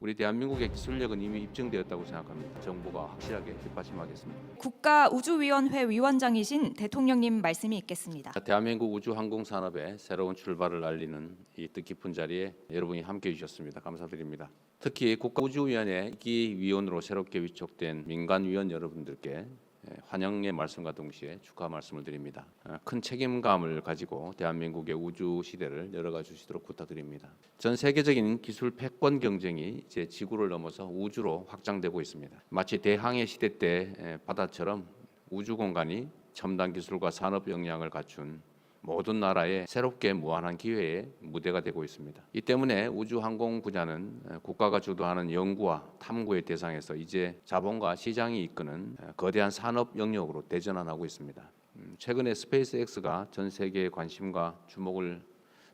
우리 대한민국의 기술력은 이미 입증되었다고 생각합니다. 정부가 확실하게 뒷받침하겠습니다. 국가우주위원회 위원장이신 대통령님 말씀이 있겠습니다. 대한민국 우주항공산업의 새로운 출발을 알리는 이 뜻깊은 자리에 여러분이 함께해 주셨습니다. 감사드립니다. 특히 국가우주위원회 2기 위원으로 새롭게 위촉된 민간위원 여러분들께 환영의 말씀과 동시에 축하 말씀을 드립니다. 큰 책임감을 가지고 대한민국의 우주 시대를 열어가 주시도록 부탁드립니다. 전 세계적인 기술 패권 경쟁이 이제 지구를 넘어서 우주로 확장되고 있습니다. 마치 대항해 시대 때 바다처럼 우주 공간이 첨단 기술과 산업 역량을 갖춘 모든 나라의 새롭게 무한한 기회의 무대가 되고 있습니다. 이 때문에 우주항공 분야는 국가가 주도하는 연구와 탐구의 대상에서 이제 자본과 시장이 이끄는 거대한 산업 영역으로 대전환하고 있습니다. 최근에 스페이스X가 전 세계의 관심과 주목을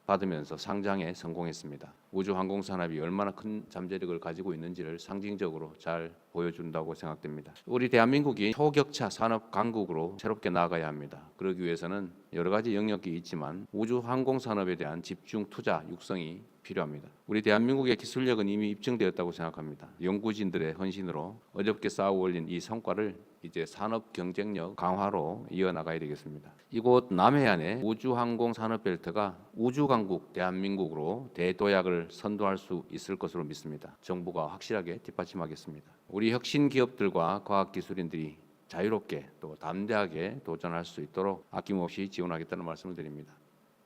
받으면서 상장에 성공했습니다. 우주항공 산업이 얼마나 큰 잠재력을 가지고 있는지를 상징적으로 잘 보여준다고 생각됩니다. 우리 대한민국이 초격차 산업 강국으로 새롭게 나아가야 합니다. 그러기 위해서는 여러 가지 영역이 있지만 우주항공 산업에 대한 집중 투자 육성이 필요합니다. 우리 대한민국의 기술력은 이미 입증되었다고 생각합니다. 연구진들의 헌신으로 어렵게 쌓아 올린 이 성과를 이제 산업 경쟁력 강화로 이어나가야 되겠습니다. 이곳 남해안의 우주항공 산업벨트가 우주강국 대한민국으로 대도약을 선도할 수 있을 것으로 믿습니다. 정부가 확실하게 뒷받침하겠습니다. 우리 혁신 기업들과 과학기술인들이 자유롭게 또 담대하게 도전할 수 있도록 아낌없이 지원하겠다는 말씀을 드립니다.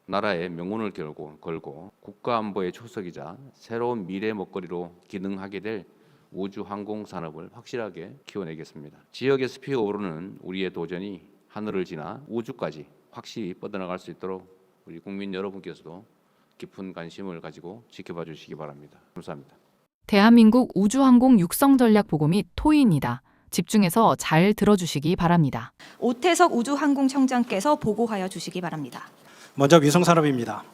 나라의 명운을 걸고 국가안보의 초석이자 새로운 미래 먹거리로 기능하게 될 우주항공 산업을 확실하게 키워내겠습니다. 지역에서 피어오르는 우리의 도전이 하늘을 지나 우주까지 확실히 뻗어나갈 수 있도록 우리 국민 여러분께서도 깊은 관심을 가지고 지켜봐 주시기 바랍니다. 감사합니다. 대한민국 우주항공 육성 전략 보고 및 토의입니다. 집중해서 잘 들어주시기 바랍니다. 오태석 우주항공청장께서 보고하여 주시기 바랍니다. 먼저 위성산업입니다.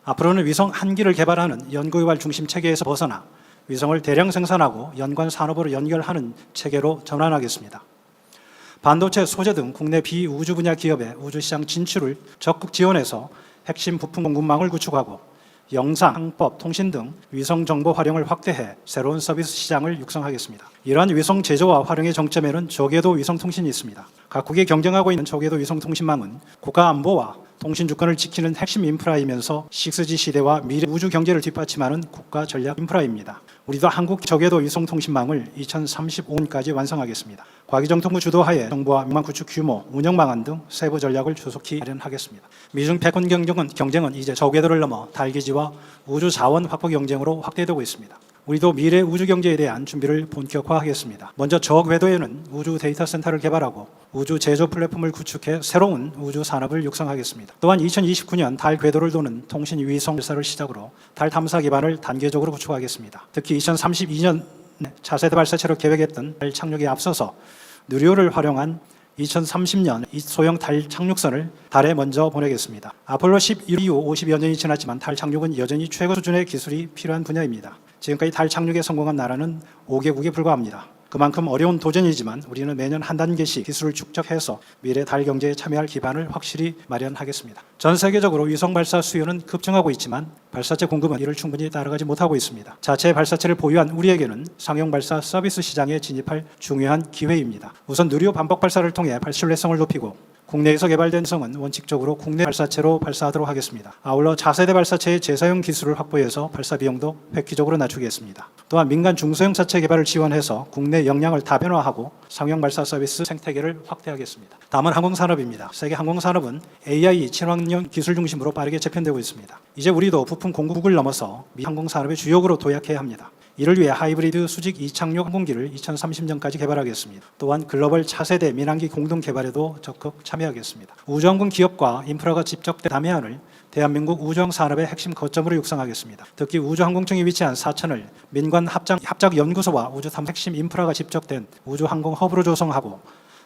앞으로는 위성 한 기를 개발하는 연구개발 중심 체계에서 벗어나 위성을 대량 생산하고 연관 산업으로 연결하는 체계로 전환하겠습니다. 반도체, 소재 등 국내 비우주 분야 기업의 우주시장 진출을 적극 지원해서 핵심 부품 공급망을 구축하고 영상, 항법, 통신 등 위성 정보 활용을 확대해 새로운 서비스 시장을 육성하겠습니다. 이러한 위성 제조와 활용의 정점에는 저궤도 위성통신이 있습니다. 각국이 경쟁하고 있는 저궤도 위성통신망은 국가 안보와 통신 주권을 지키는 핵심 인프라이면서 6G 시대와 미래 우주 경제를 뒷받침하는 국가 전략 인프라입니다. 우리도 한국 저궤도 위성통신망을 2035년까지 완성하겠습니다. 과기정통부 주도하에 정부와 망 구축 규모, 운영 방안 등 세부 전략을 조속히 마련하겠습니다. 미중 패권 경쟁은 이제 저궤도를 넘어 달기지와 우주 자원 확보 경쟁으로 확대되고 있습니다. 우리도 미래 우주 경제에 대한 준비를 본격화하겠습니다. 먼저 저궤도에는 우주 데이터 센터를 개발하고 우주 제조 플랫폼을 구축해 새로운 우주 산업을 육성하겠습니다. 또한 2029년 달 궤도를 도는 통신 위성 발사를 시작으로 달 탐사 기반을 단계적으로 구축하겠습니다. 특히 2032년 차세대 발사체로 계획했던 달 착륙에 앞서서 누리호를 활용한 2030년 소형 달 착륙선을 달에 먼저 보내겠습니다. 아폴로 11 이후 50여 년이 지났지만 달 착륙은 여전히 최고 수준의 기술이 필요한 분야입니다. 지금까지 달 착륙에 성공한 나라는 5개국에 불과합니다. 그만큼 어려운 도전이지만 우리는 매년 한 단계씩 기술을 축적해서 미래 달 경제에 참여할 기반을 확실히 마련하겠습니다. 전 세계적으로 위성 발사 수요는 급증하고 있지만 발사체 공급은 이를 충분히 따라가지 못하고 있습니다. 자체 발사체를 보유한 우리에게는 상용 발사 서비스 시장에 진입할 중요한 기회입니다. 우선 누리호 반복 발사를 통해 신뢰성을 높이고 국내에서 개발된 위성은 원칙적으로 국내 발사체로 발사하도록 하겠습니다. 아울러 차세대 발사체의 재사용 기술을 확보해서 발사 비용도 획기적으로 낮추겠습니다. 또한 민간 중소형 사체 개발을 지원해서 국내 역량을 다변화하고 상용 발사 서비스 생태계를 확대하겠습니다. 다음은 항공산업입니다. 세계 항공산업은 AI 친환경 기술 중심으로 빠르게 재편되고 있습니다. 이제 우리도 부품 공급을 넘어서 미 항공산업의 주역으로 도약해야 합니다. 이를 위해 하이브리드 수직 이착륙 항공기를 2030년까지 개발하겠습니다. 또한 글로벌 차세대 민항기 공동 개발에도 적극 참여하겠습니다. 우주항공 기업과 인프라가 집적된 남해안을 대한민국 우주항 산업의 핵심 거점으로 육성하겠습니다. 특히 우주항공청이 위치한 사천을 민관 합작연구소와 우주탐 핵심 인프라가 집적된 우주항공 허브로 조성하고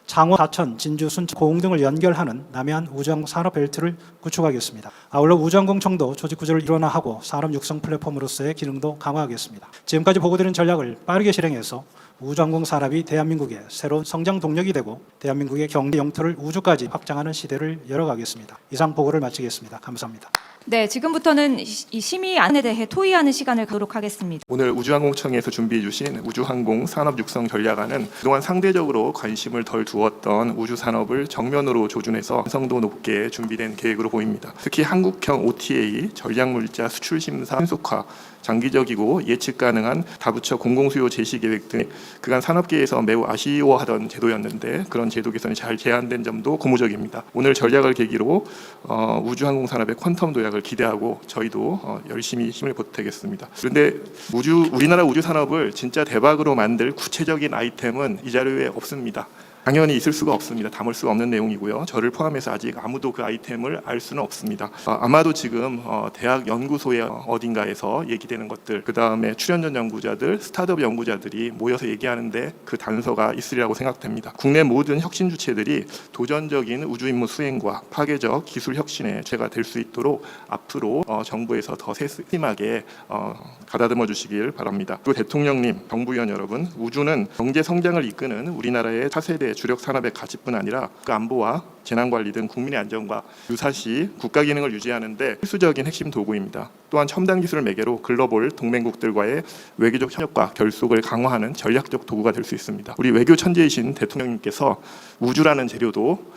창원, 사천, 진주, 순천, 고흥 등을 연결하는 남해안 우주항공 산업벨트를 구축하겠습니다. 아울러 우주항공청도 조직구조를 일원화하고 산업 육성 플랫폼으로서의 기능도 강화하겠습니다. 지금까지 보고드린 전략을 빠르게 실행해서 우주항공 산업이 대한민국의 새로운 성장 동력이 되고 대한민국의 경제 영토를 우주까지 확장하는 시대를 열어가겠습니다. 이상 보고를 마치겠습니다. 감사합니다. 네, 지금부터는 이 심의안에 대해 토의하는 시간을 갖도록 하겠습니다. 오늘 우주항공청에서 준비해 주신 우주항공 산업 육성 전략안은 그동안 상대적으로 관심을 덜 두었던 우주산업을 정면으로 조준해서 완성도 높게 준비된 계획으로 보입니다. 특히 한국형 OTA, 전략물자 수출 심사 신속화, 장기적이고 예측 가능한 다부처 공공수요 제시 계획 등 그간 산업계에서 매우 아쉬워하던 제도였는데 그런 제도 개선이 잘 제안된 점도 고무적입니다. 오늘 전략을 계기로 우주항공 산업의 퀀텀 도약을 기대하고 저희도 열심히 힘을 보태겠습니다. 그런데 우리나라 우주 산업을 진짜 대박으로 만들 구체적인 아이템은 이 자료에 없습니다. 당연히 있을 수가 없습니다. 담을 수가 없는 내용이고요. 저를 포함해서 아직 아무도 그 아이템을 알 수는 없습니다. 아마도 지금 대학 연구소의 어딘가에서 얘기되는 것들, 그 다음에 출연전 연구자들, 스타트업 연구자들이 모여서 얘기하는데 그 단서가 있으리라고 생각됩니다. 국내 모든 혁신 주체들이 도전적인 우주 임무 수행과 파괴적 기술 혁신의 죄가 될 수 있도록 앞으로 정부에서 더 세심하게 가다듬어 주시길 바랍니다. 그리고 대통령님, 정부위원 여러분, 우주는 경제 성장을 이끄는 우리나라의 차세대 주력 산업의 가치뿐 아니라 그 안보와 재난관리 등 국민의 안전과 유사시 국가 기능을 유지하는 데 필수적인 핵심 도구입니다. 또한 첨단 기술을 매개로 글로벌 동맹국들과의 외교적 협력과 결속을 강화하는 전략적 도구가 될 수 있습니다. 우리 외교 천재이신 대통령님께서 우주라는 재료도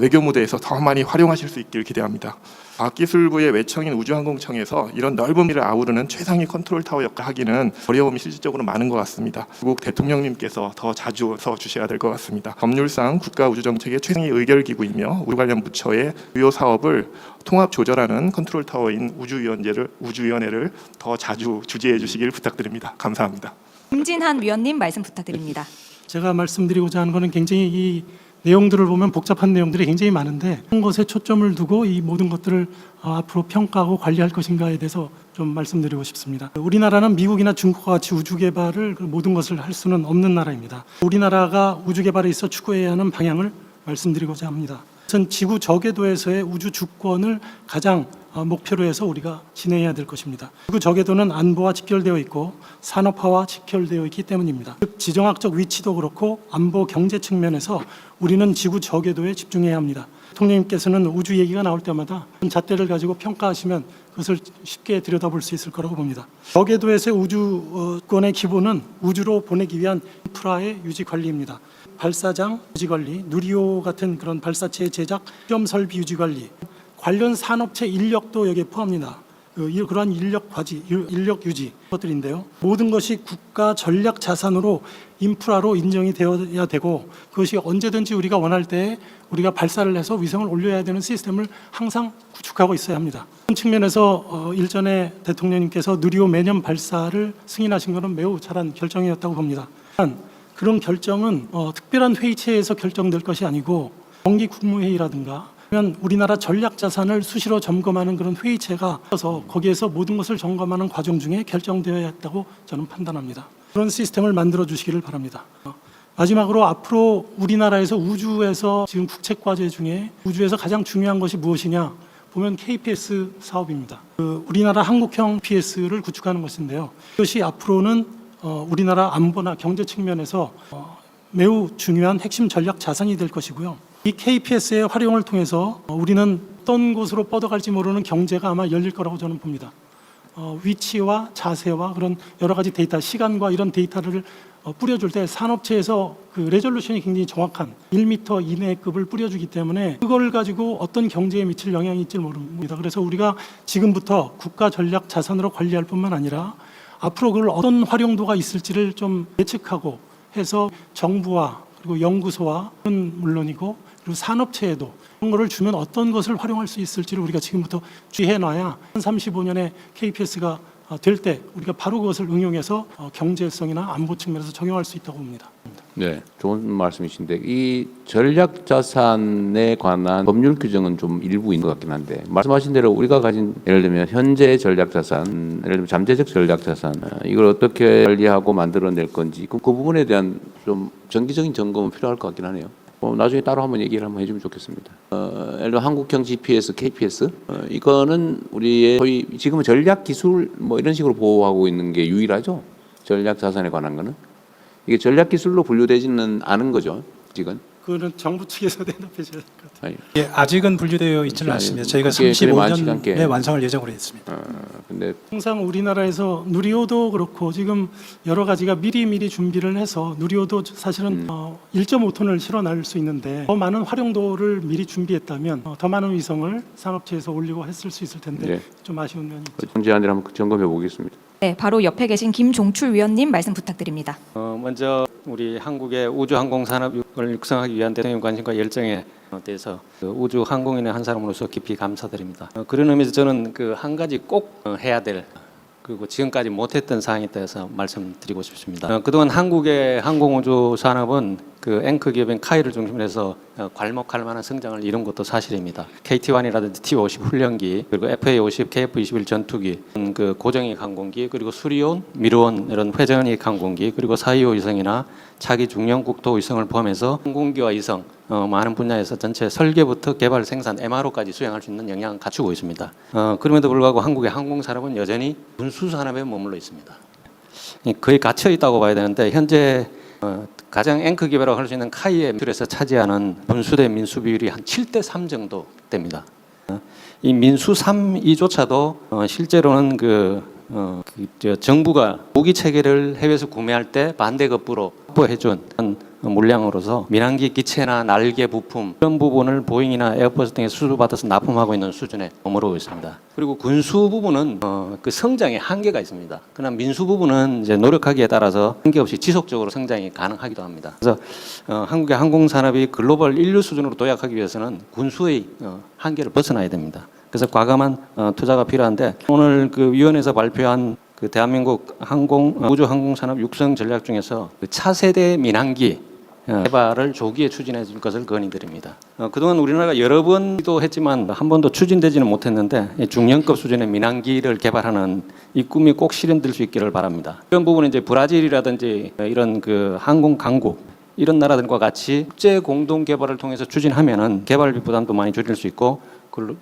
외교 무대에서 더 많이 활용하실 수 있길 기대합니다. 과학기술부의 외청인 우주항공청에서 이런 넓은 미를 아우르는 최상위 컨트롤 타워 역할 하기는 어려움이 실질적으로 많은 것 같습니다. 미국 대통령님께서 더 자주 서 주셔야 될 것 같습니다. 법률상 국가우주정책의 최상위 의결기구이며 우주 관련 부처의 주요 사업을 통합 조절하는 컨트롤 타워인 우주위원회를 더 자주 주재해 주시길 부탁드립니다. 감사합니다. 김진한 위원님 말씀 부탁드립니다. 제가 말씀드리고자 하는 것은 굉장히 이 내용들을 보면 복잡한 내용들이 굉장히 많은데 어떤 것에 초점을 두고 이 모든 것들을 앞으로 평가하고 관리할 것인가에 대해서 좀 말씀드리고 싶습니다. 우리나라는 미국이나 중국과 같이 우주 개발을 모든 것을 할 수는 없는 나라입니다. 우리나라가 우주 개발에 있어 추구해야 하는 방향을 말씀드리고자 합니다. 우선 지구 저궤도에서의 우주 주권을 가장 목표로 해서 우리가 진행해야 될 것입니다. 지구 저궤도는 안보와 직결되어 있고 산업화와 직결되어 있기 때문입니다. 즉 지정학적 위치도 그렇고 안보 경제 측면에서 우리는 지구 저궤도에 집중해야 합니다. 대통령님께서는 우주 얘기가 나올 때마다 잣대를 가지고 평가하시면 그것을 쉽게 들여다볼 수 있을 거라고 봅니다. 저궤도에서의 우주권의 기본은 우주로 보내기 위한 인프라의 유지 관리입니다. 발사장 유지 관리, 누리호 같은 그런 발사체 제작, 시험 설비 유지 관리, 관련 산업체 인력도 여기에 포함합니다. 그러한 인력 유지 것들인데요. 모든 것이 국가 전략 자산으로 인프라로 인정이 되어야 되고 그것이 언제든지 우리가 원할 때 우리가 발사를 해서 위성을 올려야 되는 시스템을 항상 구축하고 있어야 합니다. 그런 측면에서 일전에 대통령님께서 누리호 매년 발사를 승인하신 것은 매우 잘한 결정이었다고 봅니다. 그런 결정은 특별한 회의체에서 결정될 것이 아니고 정기 국무회의라든가 그러면 우리나라 전략 자산을 수시로 점검하는 그런 회의체가 있어서 거기에서 모든 것을 점검하는 과정 중에 결정되어야 했다고 저는 판단합니다. 그런 시스템을 만들어 주시기를 바랍니다. 마지막으로 앞으로 우리나라에서 우주에서 지금 국책 과제 중에 우주에서 가장 중요한 것이 무엇이냐 보면 KPS 사업입니다. 우리나라 한국형 PS를 구축하는 것인데요. 이것이 앞으로는 우리나라 안보나 경제 측면에서 매우 중요한 핵심 전략 자산이 될 것이고요. 이 KPS의 활용을 통해서 우리는 어떤 곳으로 뻗어갈지 모르는 경제가 아마 열릴 거라고 저는 봅니다. 위치와 자세와 그런 여러 가지 데이터, 시간과 이런 데이터를 뿌려줄 때 산업체에서 그 레졸루션이 굉장히 정확한 1m 이내의 급을 뿌려주기 때문에 그걸 가지고 어떤 경제에 미칠 영향이 있지 모릅니다. 그래서 우리가 지금부터 국가 전략 자산으로 관리할 뿐만 아니라 앞으로 그걸 어떤 활용도가 있을지를 좀 예측하고 해서 정부와 그리고 연구소와 물론이고 그리고 산업체에도 그런 거를 주면 어떤 것을 활용할 수 있을지를 우리가 지금부터 주의해놔야 35년에 KPS가 될 때 우리가 바로 그것을 응용해서 경제성이나 안보 측면에서 적용할 수 있다고 봅니다. 네, 좋은 말씀이신데 이 전략 자산에 관한 법률 규정은 좀 일부 있는 것 같긴 한데 말씀하신 대로 우리가 가진 예를 들면 현재 전략 자산, 예를 들면 잠재적 전략 자산 이걸 어떻게 관리하고 만들어낼 건지 그 부분에 대한 좀 정기적인 점검은 필요할 것 같긴 하네요. 나중에 따로 한번 얘기를 한번 해주면 좋겠습니다. 예를 들어 한국형 GPS, KPS 이거는 우리의 소위 지금은 전략 기술 뭐 이런 식으로 보호하고 있는 게 유일하죠. 전략 자산에 관한 거는 이게 전략 기술로 분류되지는 않은 거죠. 지금. 그거는 정부 측에서 대답해 줘야 될 것 같아요. 아니, 예, 아직은 분류되어 있지는 아니, 않습니다. 저희가 그게 많지가 않게. 35년에 완성을 예정으로 했습니다. 근데 항상 우리나라에서 누리호도 그렇고 지금 여러 가지가 미리 준비를 해서 누리호도 사실은 1.5톤을 실어날 수 있는데 더 많은 활용도를 미리 준비했다면 더 많은 위성을 산업체에서 올리고 했을 수 있을 텐데 네. 좀 아쉬운 면이 있죠. 문제안을 한번 점검해 보겠습니다. 네, 바로 옆에 계신 김종출 위원님 말씀 부탁드립니다. 먼저 우리 한국의 우주 항공 산업을 육성하기 위한 대통령 관심과 열정에 대해서 우주 항공인의 한 사람으로서 깊이 감사드립니다. 그런 의미에서 저는 그 한 가지 꼭 해야 될 그리고 지금까지 못했던 사항에 대해서 말씀드리고 싶습니다. 그동안 한국의 항공우주 산업은 그 앵커 기업인 카이를 중심으로 해서 괄목할 만한 성장을 이룬 것도 사실입니다. KT-1이라든지 T-50 훈련기, 그리고 FA-50, KF-21 전투기, 그 고정익 항공기, 그리고 수리온, 미르온 이런 회전익 항공기, 그리고 425 위성이나 차기 중형 국토 위성을 포함해서 항공기와 위성 많은 분야에서 전체 설계부터 개발, 생산, MRO까지 수행할 수 있는 역량을 갖추고 있습니다. 그럼에도 불구하고 한국의 항공 산업은 여전히 군수 산업에 머물러 있습니다. 거의 갇혀 있다고 봐야 되는데 현재 가장 앵커 기업이라고 할 수 있는 카이의 비율에서 차지하는 분수대 민수 비율이 한 7대3 정도 됩니다. 이 민수 3이조차도 실제로는 정부가 무기 체계를 해외에서 구매할 때 반대급부로 확보해준 물량으로서 민항기 기체나 날개 부품 이런 부분을 보잉이나 에어버스 등에 수주받아서 납품하고 있는 수준에 머무르고 있습니다. 그리고 군수 부분은 그 성장에 한계가 있습니다. 그러나 민수 부분은 이제 노력하기에 따라서 한계 없이 지속적으로 성장이 가능하기도 합니다. 그래서 한국의 항공 산업이 글로벌 인류 수준으로 도약하기 위해서는 군수의 한계를 벗어나야 됩니다. 그래서 과감한 투자가 필요한데 오늘 그 위원회에서 발표한 그 대한민국 우주 항공 산업 육성 전략 중에서 그 차세대 민항기 개발을 조기에 추진해 줄 것을 건의드립니다. 그동안 우리나라가 여러 번 시도했지만 한 번도 추진되지는 못했는데 중형급 수준의 민항기를 개발하는 이 꿈이 꼭 실현될 수 있기를 바랍니다. 이런 부분은 이제 브라질이라든지 이런 그 항공 강국 이런 나라들과 같이 국제 공동 개발을 통해서 추진하면은 개발비 부담도 많이 줄일 수 있고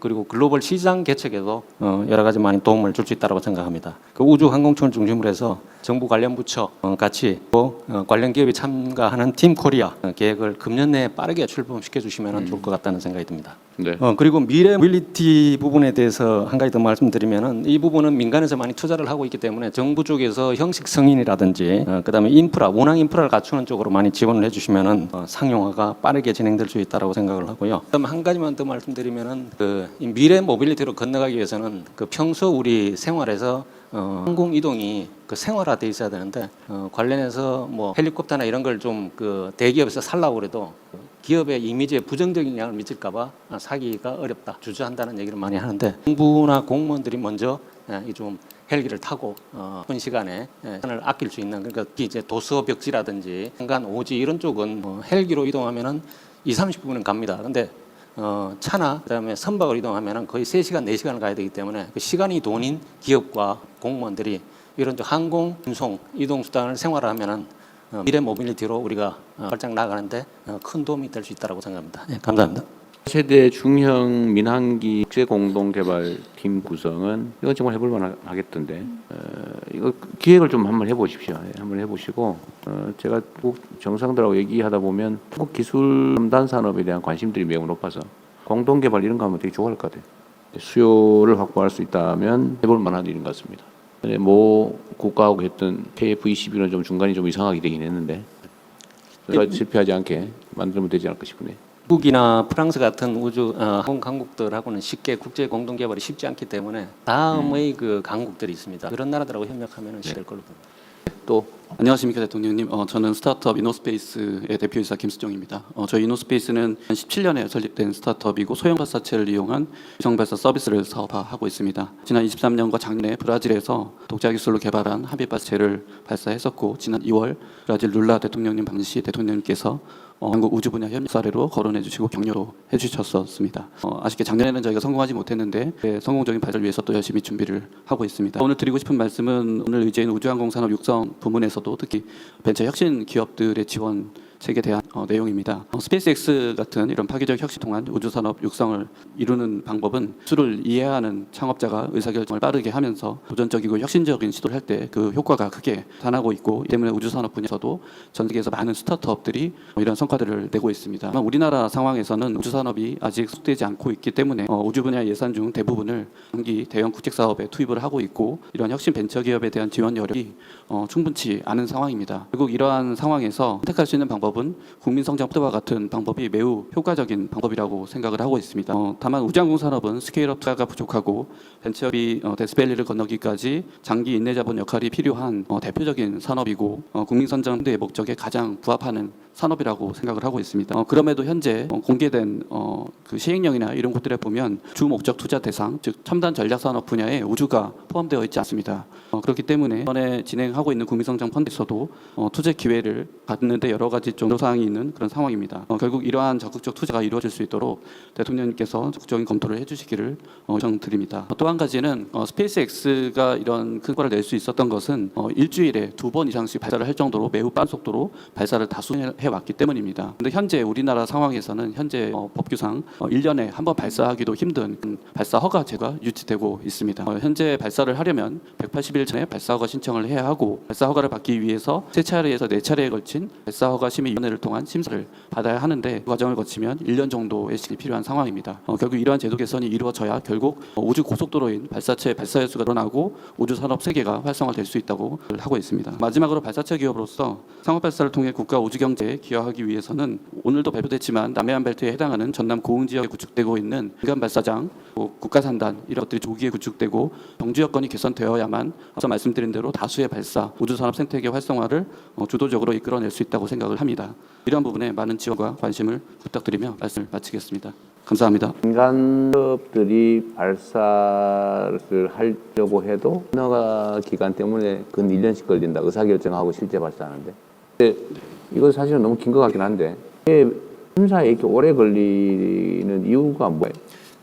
그리고 글로벌 시장 개척에도 여러 가지 많이 도움을 줄 수 있다고 생각합니다. 그 우주 항공청을 중심으로 해서 정부 관련 부처 같이 관련 기업이 참가하는 팀 코리아 계획을 금년 내에 빠르게 출범시켜 주시면 좋을 것 같다는 생각이 듭니다. 네. 그리고 미래 모빌리티 부분에 대해서 한 가지 더 말씀드리면은 이 부분은 민간에서 많이 투자를 하고 있기 때문에 정부 쪽에서 형식 승인이라든지 그다음에 인프라, 운항 인프라를 갖추는 쪽으로 많이 지원을 해주시면은 상용화가 빠르게 진행될 수 있다라고 생각을 하고요. 그다음에 한 가지만 더 말씀드리면은 이 미래 모빌리티로 건너가기 위해서는 그 평소 우리 생활에서 항공 이동이 그 생활화돼 있어야 되는데 관련해서 뭐 헬리콥터나 이런 걸 좀 그 대기업에서 살라고 그래도 기업의 이미지에 부정적인 영향을 미칠까봐 사기가 어렵다, 주저한다는 얘기를 많이 하는데 정부나 공무원들이 먼저 좀 헬기를 타고 한 시간에 시간을 아낄 수 있는 그러니까 이제 도서 벽지라든지 한간 오지 이런 쪽은 헬기로 이동하면은 20-30분은 갑니다. 근데 차나 그다음에 선박으로 이동하면은 거의 3시간, 4시간을 가야 되기 때문에 그 시간이 돈인 기업과 공무원들이 이런 항공, 운송, 이동 수단을 생활화하면은 미래 모빌리티로 우리가 발짝 나가는데 큰 도움이 될 수 있다고 생각합니다. 네, 감사합니다. 세대 중형 민항기 국제 공동 개발 팀 구성은 이건 정말 해볼 만하겠던데 이거 기획을 좀 한번 해보십시오. 한번 해보시고 제가 꼭 정상들하고 얘기하다 보면 한국 기술 첨단 산업에 대한 관심들이 매우 높아서 공동 개발 이런 거 하면 되게 좋아할 것 같아요. 수요를 확보할 수 있다면 해볼 만한 일인 것 같습니다. 모 국가하고 했던 KF-21은 좀 중간이 좀 이상하게 되긴 했는데 실패하지 않게 만들면 되지 않을까 싶네요. 미국이나 프랑스 같은 우주 항공 강국들하고는 쉽게 국제 공동 개발이 쉽지 않기 때문에 다음의 그 강국들이 있습니다. 그런 나라들하고 협력하면 쉽을 걸로 봅니다. 또 안녕하십니까 대통령님. 저는 스타트업 이노스페이스의 대표이사 김수정입니다. 저희 이노스페이스는 17년에 설립된 스타트업이고 소형 발사체를 이용한 위성 발사 서비스를 사업화하고 있습니다. 지난 23년과 작년에 브라질에서 독자 기술로 개발한 합입 발사체를 발사했었고 지난 2월 브라질 룰라 대통령님 당시 대통령님께서 한국 우주 분야 협력 사례로 거론해 주시고 격려로 해주셨었습니다. 아쉽게 작년에는 저희가 성공하지 못했는데 성공적인 발전을 위해서 또 열심히 준비를 하고 있습니다. 오늘 드리고 싶은 말씀은 오늘 의제인 우주항공 산업 육성 부문에서도 특히 벤처 혁신 기업들의 지원 책에 대한 내용입니다. 스페이스X 같은 이런 파괴적 혁신 통한 우주 산업 육성을 이루는 방법은 기술을 이해하는 창업자가 의사결정을 빠르게 하면서 도전적이고 혁신적인 시도를 할 때 그 효과가 크게 나타나고 있고, 이 때문에 우주 산업 분야에서도 전 세계에서 많은 스타트업들이 이런 성과들을 내고 있습니다. 다만 우리나라 상황에서는 우주 산업이 아직 속되지 않고 있기 때문에 우주 분야 예산 중 대부분을 장기 대형 국책 사업에 투입을 하고 있고, 이런 혁신 벤처 기업에 대한 지원 여력이 충분치 않은 상황입니다. 결국 이러한 상황에서 선택할 수 있는 방법은 국민성장 푸드와 같은 방법이 매우 효과적인 방법이라고 생각을 하고 있습니다. 다만 우주항공 산업은 스케일업 투자가 부족하고 벤처업이 데스밸리를 건너기까지 장기 인내 자본 역할이 필요한 대표적인 산업이고, 국민성장 푸드의 목적에 가장 부합하는 산업이라고 생각을 하고 있습니다. 그럼에도 현재 공개된 그 시행령이나 이런 곳들에 보면 주 목적 투자 대상, 즉 첨단 전략 산업 분야에 우주가 포함되어 있지 않습니다. 그렇기 때문에 이번에 진행하고 있는 국민성장 펀드에서도 투자 기회를 갖는데 여러 가지 좀 사항이 있는 그런 상황입니다. 결국 이러한 적극적 투자가 이루어질 수 있도록 대통령님께서 적극적인 검토를 해주시기를 요청드립니다. 또 한 가지는 스페이스X가 이런 큰 효과를 낼 수 있었던 것은 일주일에 2번 이상씩 발사를 할 정도로 매우 빠른 속도로 발사를 다수해 왔기 때문입니다. 그런데 현재 우리나라 상황에서는 현재 법규상 1년에 한 번 발사하기도 힘든 발사 허가 제가 유지되고 있습니다. 현재 발사를 하려면 180일 전에 발사 허가 신청을 해야 하고, 발사 허가를 받기 위해서 3차례에서 4차례에 걸친 발사 허가 심의위원회를 통한 심사를 받아야 하는데, 그 과정을 거치면 1년 정도의 시간이 필요한 상황입니다. 결국 이러한 제도 개선이 이루어져야 결국 우주 고속도로인 발사체 발사 횟수가 늘어나고 우주 산업 세계가 활성화될 수 있다고 하고 있습니다. 마지막으로 발사체 기업으로서 상업 발사를 통해 국가 우주 경제에 기여하기 위해서는 오늘도 발표됐지만 남해안 벨트에 해당하는 전남 고흥 지역에 구축되고 있는 민간 발사장, 국가 산단 이런 것들이 조기에 구축되고 정주 여건이 개선되어야만 앞서 말씀드린 대로 다수의 발사, 우주 산업 생태계 활성화를 주도적으로 이끌어낼 수 있다고 생각을 합니다. 이러한 부분에 많은 지원과 관심을 부탁드리며 말씀을 마치겠습니다. 감사합니다. 민간 기업들이 발사를 하려고 해도 허가 기간 때문에 근 1년씩 걸린다. 의사결정하고 실제 발사하는데. 근데 이거 사실은 너무 긴 것 같긴 한데, 심사에 이렇게 오래 걸리는 이유가 뭐예요?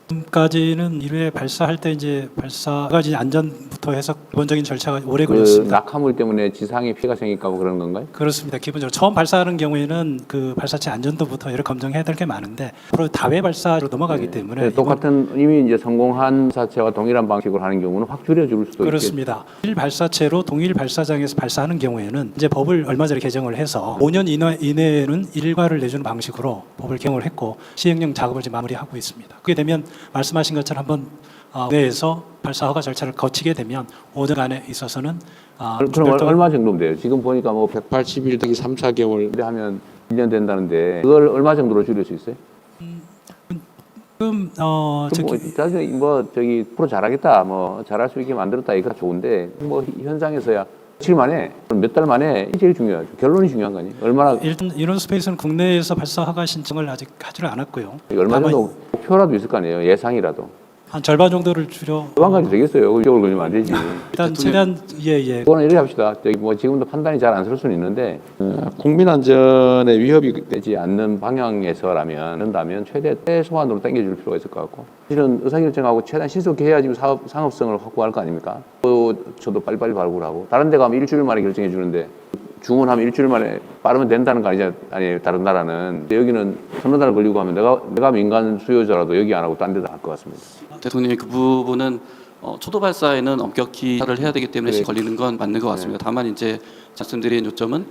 지금까지는 1회 발사할 때 이제 발사까지 안전부터 해서 기본적인 절차가 오래 걸렸습니다. 낙하물 때문에 지상에 피해가 생길까 봐 그런 건가요? 그렇습니다. 기본적으로 처음 발사하는 경우에는 그 발사체 안전도부터 여러 검증해야 될 게 많은데, 앞으로 다회 발사로 넘어가기 때문에 똑같은 이미 이제 성공한 발사체와 동일한 방식으로 하는 경우는 확 줄여줄 수도 그렇습니다. 일 발사체로 동일 발사장에서 발사하는 경우에는 이제 법을 얼마 전에 개정을 해서 5년 이내에는 일과를 내주는 방식으로 법을 개정을 했고 시행령 작업을 지금 마무리하고 있습니다. 그게 되면 말씀하신 것처럼 한번 내에서 발사 허가 절차를 거치게 되면 5년간에 있어서는 그럼 얼마 정도면 돼요? 지금 보니까 뭐 180일 더기 3, 4개월 하면 1년 된다는데 그걸 얼마 정도로 줄일 수 있어요? 지금 저기 프로 잘하겠다, 뭐 잘할 수 있게 만들었다, 이거 좋은데 뭐 현장에서야 며칠 만에, 몇 달 만에 제일 중요하죠. 결론이 중요한 거 아니에요? 얼마나 일단 이노스페이스는 국내에서 발사 허가 신청을 아직 하지를 않았고요. 얼마 정도 목표라도 있을 거 아니에요? 예상이라도. 한 절반 정도를 줄여. 한 가지 되겠어요. 이쪽으로 걸리면 안 되지. 일단 최대한 예. 그거는 이렇게 합시다. 저기 뭐 지금도 판단이 잘 안 설 수는 있는데 국민 안전에 위협이 되지 않는 방향에서라면 한다면 최소한으로 당겨줄 필요가 있을 것 같고, 사실은 의사결정하고 최대한 신속히 해야지 상업성을 확보할 거 아닙니까? 저도 빨리빨리 발굴하고, 다른 데 가면 일주일 만에 결정해 주는데 주문하면 일주일 만에 빠르면 된다는 거 아니에요? 다른 나라는. 여기는 서너 달 걸리고 하면 내가 민간 수요자라도 여기 안 하고 딴 데다 할 것 같습니다. 대통령이 그 부분은 초도 발사에는 엄격히 를 해야 되기 때문에 걸리는 건 맞는 것 같습니다. 다만 이제 말씀드린 요점은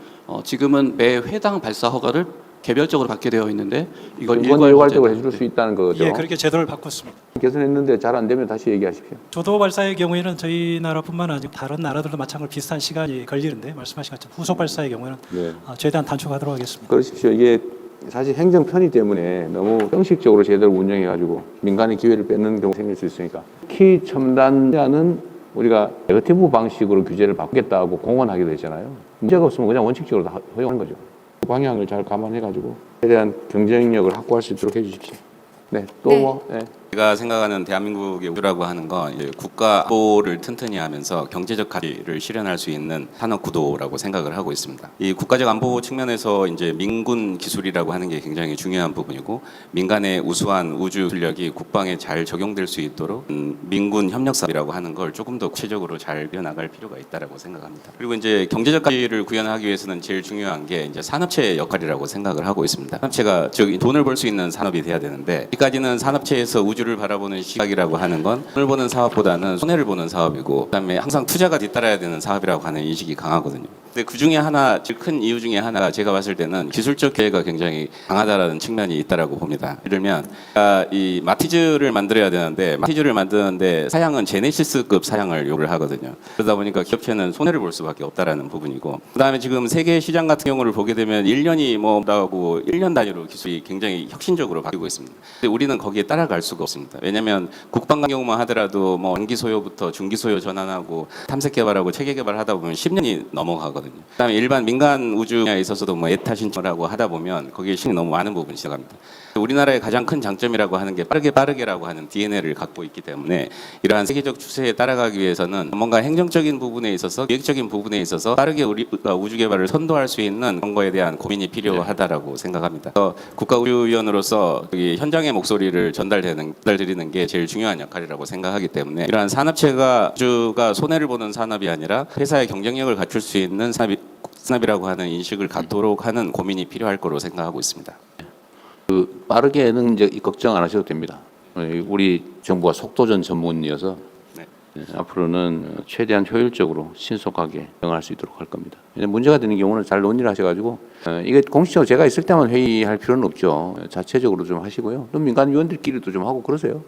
지금은 매 회당 발사 허가를 개별적으로 받게 되어 있는데 이걸 일괄적으로 해줄 수 있다는 거죠. 예, 그렇게 제도를 바꿨습니다. 개선했는데 잘 안 되면 다시 얘기하십시오. 조도 발사의 경우에는 저희 나라뿐만 아니라 다른 나라들도 마찬가지로 비슷한 시간이 걸리는데, 말씀하신 것처럼 후속 발사의 경우에는 최대한 단축하도록 하겠습니다. 그러십시오. 이게 사실 행정 편의 때문에 너무 형식적으로 제대로 운영해가지고 민간의 기회를 뺏는 경우가 생길 수 있으니까, 특히 첨단자는 우리가 네거티브 방식으로 규제를 바꾸겠다고 공언하기도 했잖아요. 문제가 없으면 그냥 원칙적으로 다 허용하는 거죠. 그 방향을 잘 감안해가지고 최대한 경쟁력을 확보할 수 있도록 해주십시오. 네, 또 네. 뭐. 네. 제가 생각하는 대한민국의 우주라고 하는 건 이제 국가보를 튼튼히 하면서 경제적 가치를 실현할 수 있는 산업 구도라고 생각을 하고 있습니다. 이 국가적 안보 측면에서 이제 민군 기술이라고 하는 게 굉장히 중요한 부분이고 민간의 우수한 우주 전력이 국방에 잘 적용될 수 있도록 민군 협력 사업이라고 하는 걸 조금 더 구체적으로 잘 이어나갈 필요가 있다라고 생각합니다. 그리고 이제 경제적 가치를 구현하기 위해서는 제일 중요한 게 이제 산업체의 역할이라고 생각을 하고 있습니다. 산업체가 즉 돈을 벌 수 있는 산업이 돼야 되는데 여기까지는 산업체에서 우주를 바라보는 시각이라고 하는 건 돈을 버는 사업보다는 손해를 보는 사업이고 그다음에 항상 투자가 뒤따라야 되는 사업이라고 하는 인식이 강하거든요. 근데 그 중에 하나, 즉 큰 이유 중에 하나가 제가 봤을 때는 기술적 기회가 굉장히 강하다라는 측면이 있다라고 봅니다. 예를 들면 이 마티즈를 만들어야 되는데 마티즈를 만드는데 사양은 제네시스급 사양을 요구를 하거든요. 그러다 보니까 기업체는 손해를 볼 수밖에 없다라는 부분이고 그다음에 지금 세계 시장 같은 경우를 보게 되면 1년이 뭐라고 1년 단위로 기술이 굉장히 혁신적으로 바뀌고 있습니다. 근데 우리는 거기에 따라갈 수가 없습니다. 왜냐하면 국방 같은 경우만 하더라도 뭐 원기 소요부터 중기 소요 전환하고 탐색 개발하고 체계 개발하다 보면 10년이 넘어가거든요. 그다음에 일반 민간 우주 분야에 있어서도 뭐 에타 신청하고 하다 보면 거기에 신이 너무 많은 부분이 시작합니다. 우리나라의 가장 큰 장점이라고 하는 게 빠르게라고 하는 DNA를 갖고 있기 때문에 이러한 세계적 추세에 따라가기 위해서는 뭔가 행정적인 부분에 있어서 기획적인 부분에 있어서 빠르게 우리가 우주 개발을 선도할 수 있는 그런 거에 대한 고민이 필요하다라고 생각합니다. 국가우주위원으로서 현장의 목소리를 전달드리는 게 제일 중요한 역할이라고 생각하기 때문에 이러한 산업체가 우주가 손해를 보는 산업이 아니라 회사의 경쟁력을 갖출 수 있는 산업이라고 하는 인식을 갖도록 하는 고민이 필요할 거로 생각하고 있습니다. 빠르게는 이제 걱정 안 하셔도 됩니다. 우리 정부가 속도전 전문이어서 앞으로는 최대한 효율적으로 신속하게 대응할 수 있도록 할 겁니다. 문제가 되는 경우는 잘 논의를 하셔가지고 이게 공식적으로 제가 있을 때만 회의할 필요는 없죠. 자체적으로 좀 하시고요. 또 민간 위원들끼리도 좀 하고 그러세요.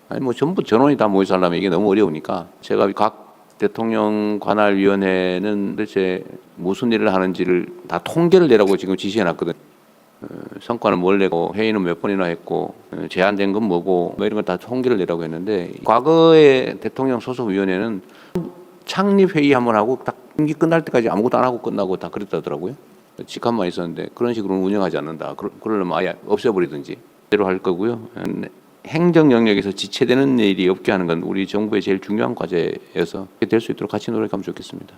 아니 뭐 전부 전원이 다 모여서 하려면 이게 너무 어려우니까 제가 각 대통령 관할위원회는 도대체 무슨 일을 하는지를 다 통계를 내라고 지금 지시해놨거든요. 성과는 뭘 내고 회의는 몇 번이나 했고 제안된 건 뭐고 뭐 이런 걸 다 통계를 내라고 했는데 과거의 대통령 소속 위원회는 창립 회의 한번 하고 딱 임기 끝날 때까지 아무것도 안 하고 끝나고 다 그랬다더라고요. 직함만 있었는데 그런 식으로는 운영하지 않는다. 그러려면 아예 없애버리든지 대로 할 거고요. 행정 영역에서 지체되는 일이 없게 하는 건 우리 정부의 제일 중요한 과제여서 될 수 있도록 같이 노력하면 좋겠습니다.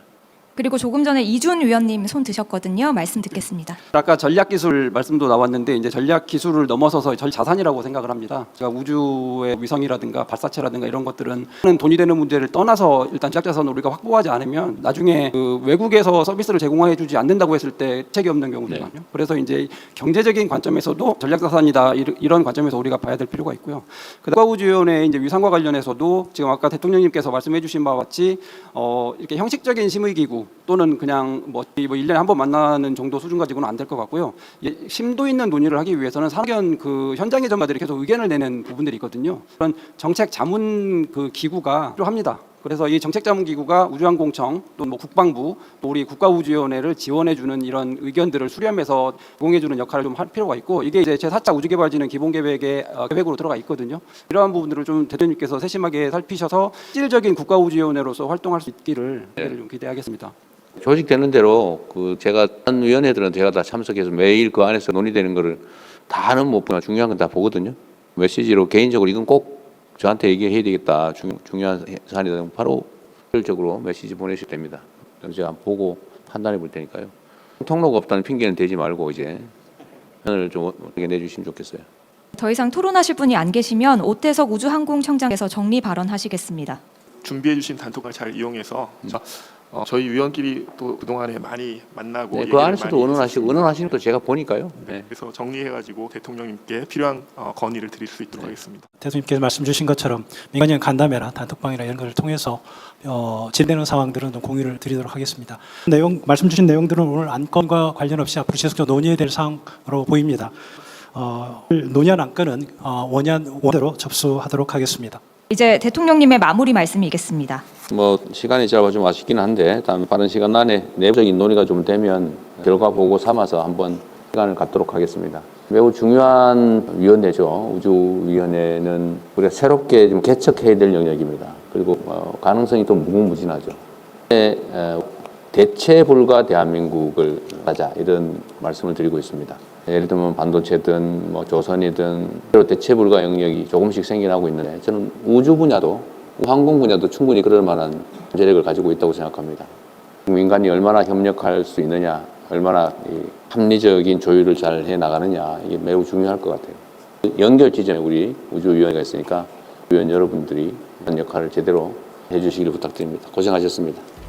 그리고 조금 전에 이준 위원님 손 드셨거든요. 말씀 듣겠습니다. 아까 전략기술 말씀도 나왔는데 이제 전략기술을 넘어서서 자산이라고 생각을 합니다. 제가 우주의 위성이라든가 발사체라든가 이런 것들은 돈이 되는 문제를 떠나서 일단 제작자산을 우리가 확보하지 않으면 나중에 그 외국에서 서비스를 제공해주지 않는다고 했을 때 책이 없는 경우거든요. 네. 그래서 이제 경제적인 관점에서도 전략자산이다 이런 관점에서 우리가 봐야 될 필요가 있고요. 국가우주위원회 이제 위상과 관련해서도 지금 아까 대통령님께서 말씀해주신 바와 같이 이렇게 형식적인 심의기구 또는 그냥 뭐 1년에 한 번 만나는 정도 수준 가지고는 안 될 것 같고요. 심도 있는 논의를 하기 위해서는 상견 그 현장의 전문가들이 계속 의견을 내는 부분들이 있거든요. 그런 정책 자문 그 기구가 필요합니다. 그래서 이 정책자문기구가 우주항공청 또 뭐 국방부 또 우리 국가우주위원회를 지원해주는 이런 의견들을 수렴해서 제공해주는 역할을 좀 할 필요가 있고 이게 이제 제4차 우주개발진흥 기본계획의 계획으로 들어가 있거든요. 이러한 부분들을 좀 대통령님께서 세심하게 살피셔서 실질적인 국가우주위원회로서 활동할 수 있기를 좀 기대하겠습니다. 조직되는 대로 제가 한 위원회들은 제가 다 참석해서 매일 그 안에서 논의되는 거를 다는 못 보나 중요한 건 다 보거든요. 메시지로 개인적으로 이건 꼭 저한테 얘기해야 되겠다. 중요한 사안이다. 바로 실질적으로 메시지 보내셔도 됩니다. 제가 보고 판단해 볼 테니까요. 통로가 없다는 핑계는 대지 말고 이제 편을 좀 어떻게 내주시면 좋겠어요. 더 이상 토론하실 분이 안 계시면 오태석 우주항공청장께서 정리 발언하시겠습니다. 준비해 주신 단톡을 잘 이용해서 저희 위원끼리 또 그동안에 많이 만나고 네, 그 안에서도 의논하시는 것도 제가 보니까요. 네. 그래서 정리해가지고 대통령님께 필요한 건의를 드릴 수 있도록 하겠습니다. 대통령께서 말씀 주신 것처럼 민간인 간담회나 단톡방이나 이런 것을 통해서 진행되는 상황들은 좀 공유를 드리도록 하겠습니다. 말씀 주신 내용들은 오늘 안건과 관련 없이 앞으로 지속적으로 논의해야 될 사항으로 보입니다. 논의한 안건은 원대로 접수하도록 하겠습니다. 이제 대통령님의 마무리 말씀이겠습니다. 뭐 시간이 짧아 좀 아쉽긴 한데 다음 빠른 시간 안에 내부적인 논의가 좀 되면 결과 보고 삼아서 한번 시간을 갖도록 하겠습니다. 매우 중요한 위원회죠. 우주위원회는 우리가 새롭게 좀 개척해야 될 영역입니다. 그리고 가능성이 또 무궁무진하죠. 대체 불가 대한민국을 하자 이런 말씀을 드리고 있습니다. 예를 들면 반도체든 뭐 조선이든 대체 불가 영역이 조금씩 생겨나고 있는데 저는 우주 분야도 항공 분야도 충분히 그럴 만한 잠재력을 가지고 있다고 생각합니다. 민간이 얼마나 협력할 수 있느냐, 얼마나 합리적인 조율을 잘 해나가느냐 이게 매우 중요할 것 같아요. 연결 지점에 우리 우주위원회가 있으니까 위원 여러분들이 그런 역할을 제대로 해주시기를 부탁드립니다. 고생하셨습니다.